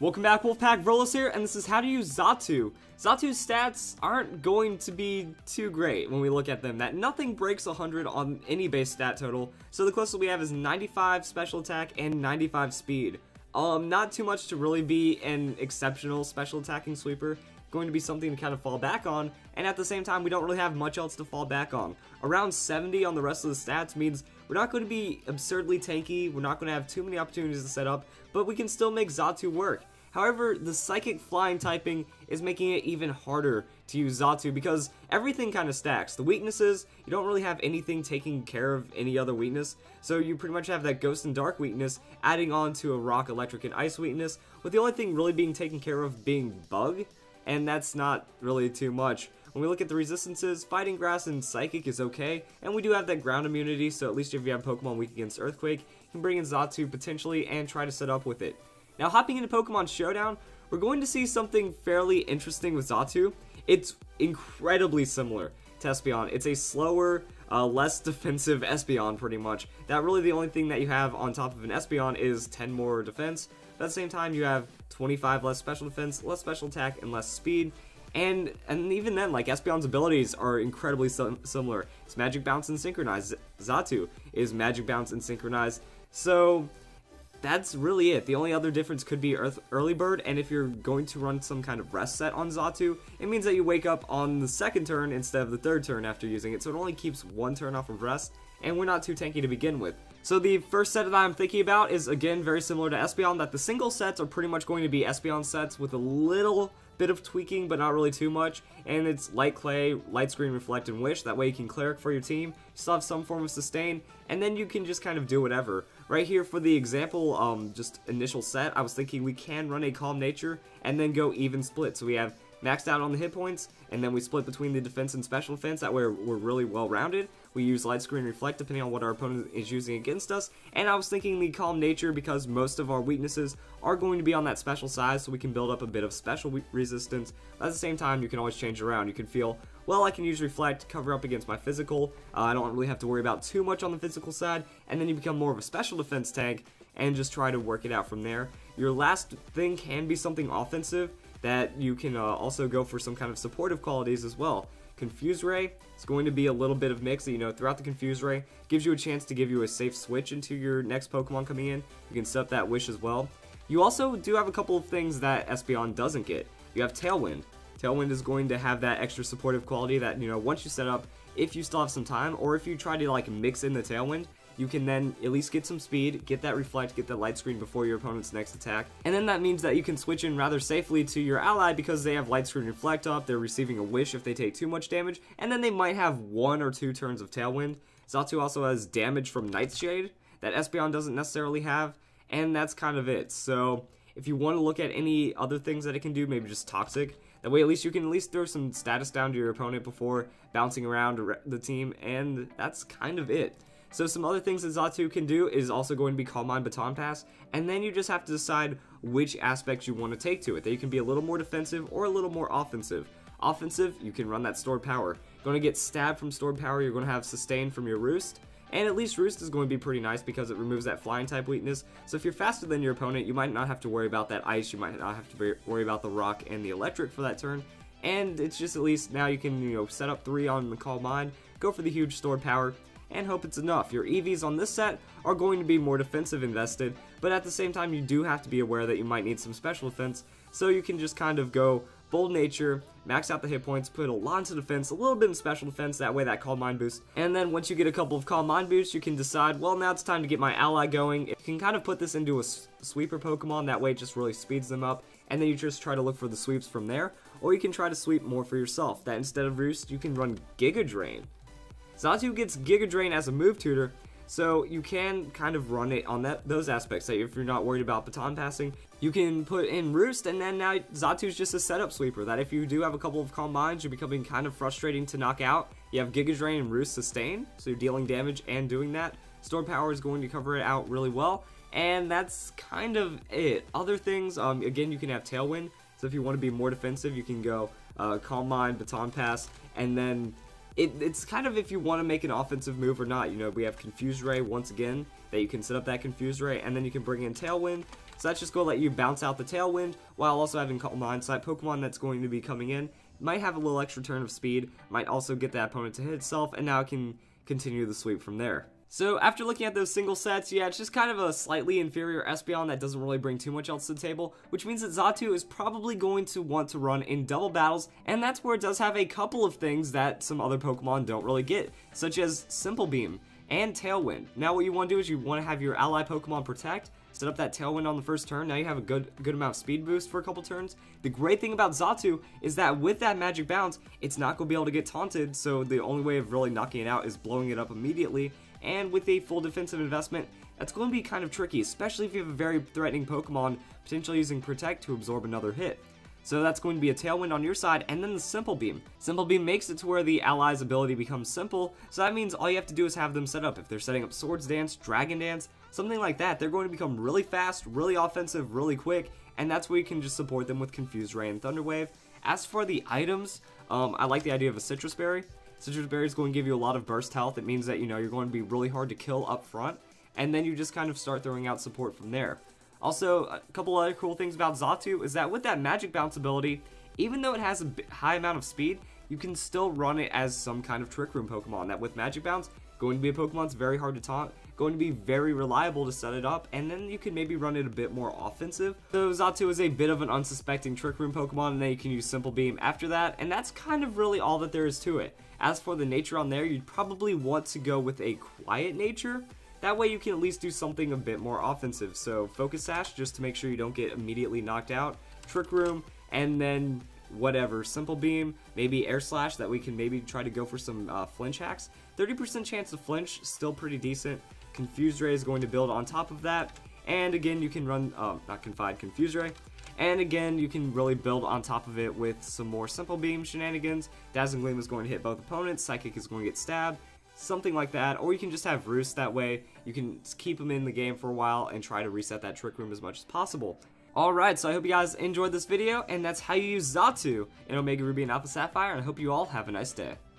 Welcome back, Wolfpack. Vrolas here, and this is how to use Xatu. Xatu's stats aren't going to be too great when we look at them. That nothing breaks 100 on any base stat total, so the closest we have is 95 special attack and 95 speed. Not too much to really be an exceptional special attacking sweeper. Going to be something to kind of fall back on, and at the same time, we don't really have much else to fall back on. Around 70 on the rest of the stats means we're not going to be absurdly tanky, we're not going to have too many opportunities to set up, but we can still make Xatu work. However, the Psychic Flying typing is making it even harder to use Xatu because everything kind of stacks. The weaknesses, you don't really have anything taking care of any other weakness, so you pretty much have that Ghost and Dark weakness adding on to a Rock, Electric, and Ice weakness, with the only thing really being taken care of being Bug, and that's not really too much. When we look at the resistances, Fighting Grass and Psychic is okay, and we do have that ground immunity, so at least if you have Pokemon weak against Earthquake, you can bring in Xatu potentially and try to set up with it. Now, hopping into Pokemon Showdown, we're going to see something fairly interesting with Xatu. It's incredibly similar to Espeon. It's a slower, less defensive Espeon, pretty much. That really the only thing that you have on top of an Espeon is 10 more defense. But at the same time, you have 25 less special defense, less special attack, and less speed. And even then, like, Espeon's abilities are incredibly similar. It's Magic Bounce and Synchronize. Xatu is Magic Bounce and Synchronize. So that's really it. The only other difference could be Early Bird, and if you're going to run some kind of rest set on Xatu, it means that you wake up on the second turn instead of the third turn after using it, so it only keeps one turn off of rest, and we're not too tanky to begin with. So the first set that I'm thinking about is, again, very similar to Espeon, that the single sets are pretty much going to be Espeon sets with a little bit of tweaking, but not really too much, and it's Light Clay, Light Screen, Reflect, and Wish. That way you can Cleric for your team, you still have some form of Sustain, and then you can just kind of do whatever. Right here for the example, just initial set, I was thinking we can run a Calm Nature and then go even split. So we have maxed out on the hit points, and then we split between the defense and special defense. That way we're really well rounded. We use Light Screen, Reflect depending on what our opponent is using against us, and I was thinking the Calm Nature because most of our weaknesses are going to be on that special side, so we can build up a bit of special resistance. But at the same time, you can always change it around. You can feel, well, I can use Reflect, cover up against my physical, I don't really have to worry about too much on the physical side, and then you become more of a special defense tank and just try to work it out from there. Your last thing can be something offensive that you can also go for some kind of supportive qualities as well. Confuse Ray is going to be a little bit of mix, you know, throughout the Confuse Ray, gives you a chance to give you a safe switch into your next Pokemon coming in. You can set up that Wish as well. You also do have a couple of things that Espeon doesn't get. You have Tailwind. Tailwind is going to have that extra supportive quality that, you know, once you set up, if you still have some time, or if you try to, like, mix in the Tailwind, you can then at least get some speed, get that Reflect, get that Light Screen before your opponent's next attack. And then that means that you can switch in rather safely to your ally because they have Light Screen Reflect up, they're receiving a Wish if they take too much damage, and then they might have 1 or 2 turns of Tailwind. Xatu also has damage from Nightshade that Espeon doesn't necessarily have, and that's kind of it. So if you want to look at any other things that it can do, maybe just Toxic, that way at least you can at least throw some status down to your opponent before bouncing around the team, and that's kind of it. So some other things that Xatu can do is also going to be Calm Mind, Baton Pass, and then you just have to decide which aspects you want to take to it. That you can be a little more defensive or a little more offensive. Offensive, you can run that Stored Power. You're going to get stabbed from Stored Power, you're going to have Sustain from your Roost, and at least Roost is going to be pretty nice because it removes that Flying type weakness. So if you're faster than your opponent, you might not have to worry about that Ice, you might not have to worry about the Rock and the Electric for that turn. And it's just at least now you can, you know, set up 3 on the Calm Mind, go for the huge Stored Power, and hope it's enough. Your EVs on this set are going to be more defensive invested, but at the same time you do have to be aware that you might need some special defense, so you can just kind of go Bold Nature, max out the hit points, put a lot into defense, a little bit in special defense, that way that Calm Mind boost, and then once you get a couple of Calm Mind boosts, you can decide, well, now it's time to get my ally going. You can kind of put this into a sweeper Pokemon, that way it just really speeds them up, and then you just try to look for the sweeps from there, or you can try to sweep more for yourself, that instead of Roost, you can run Giga Drain. Xatu gets Giga Drain as a move tutor, so you can kind of run it on those aspects. So if you're not worried about baton passing, you can put in Roost, and then now Xatu's just a setup sweeper, that if you do have a couple of Calm Minds, you're becoming kind of frustrating to knock out. You have Giga Drain and Roost Sustain, so you're dealing damage and doing that. Stored Power is going to cover it out really well, and that's kind of it. Other things, again, you can have Tailwind, so if you want to be more defensive, you can go Calm Mind, Baton Pass, and then it's kind of if you want to make an offensive move or not. You know, we have Confuse Ray once again, that you can set up that Confuse Ray, and then you can bring in Tailwind, So that's just going to let you bounce out the Tailwind while also having Calm Mind. So that Pokemon that's going to be coming in might have a little extra turn of speed, might also get that opponent to hit itself, and now it can continue the sweep from there. So after looking at those single sets, yeah, it's just kind of a slightly inferior Espeon that doesn't really bring too much else to the table, which means that Xatu is probably going to want to run in double battles, and that's where it does have a couple of things that some other Pokemon don't really get, such as Simple Beam and Tailwind. Now what you want to do is you want to have your ally Pokemon protect, set up that Tailwind on the first turn. Now you have a good amount of speed boost for a couple turns. The great thing about Xatu is that with that Magic Bounce, it's not going to be able to get taunted, so the only way of really knocking it out is blowing it up immediately. And with a full defensive investment, that's going to be kind of tricky, especially if you have a very threatening Pokemon potentially using Protect to absorb another hit. So that's going to be a Tailwind on your side, and then the Simple Beam. Simple Beam makes it to where the ally's ability becomes simple, so that means all you have to do is have them set up. If they're setting up Swords Dance, Dragon Dance, something like that, they're going to become really fast, really offensive, really quick, and that's where you can just support them with Confused Ray and Thunder Wave. As for the items, I like the idea of a Citrus Berry. Citrus Berry is going to give you a lot of burst health. It means that, you know, you're going to be really hard to kill up front, and then you just kind of start throwing out support from there. Also, a couple other cool things about Xatu is that with that Magic Bounce ability, even though it has a high amount of speed, you can still run it as some kind of Trick Room Pokemon. That with Magic Bounce, going to be a Pokemon that's very hard to taunt, going to be very reliable to set it up, and then you can maybe run it a bit more offensive. So Xatu is a bit of an unsuspecting Trick Room Pokemon, and then you can use Simple Beam after that, and that's kind of really all that there is to it. As for the nature on there, you'd probably want to go with a quiet nature. That way you can at least do something a bit more offensive. So Focus Sash, just to make sure you don't get immediately knocked out. Trick Room, and then whatever. Simple Beam, maybe Air Slash, that we can maybe try to go for some flinch hacks. 30% chance to flinch, still pretty decent. Confused Ray is going to build on top of that. And again, you can run, not Confide, Confused Ray. And again, you can really build on top of it with some more Simple Beam shenanigans. Dazzling Gleam is going to hit both opponents, Psychic is going to get stabbed, something like that. Or you can just have Roost, that way you can keep him in the game for a while and try to reset that Trick Room as much as possible. Alright, so I hope you guys enjoyed this video, and that's how you use Xatu in Omega Ruby and Alpha Sapphire, and I hope you all have a nice day.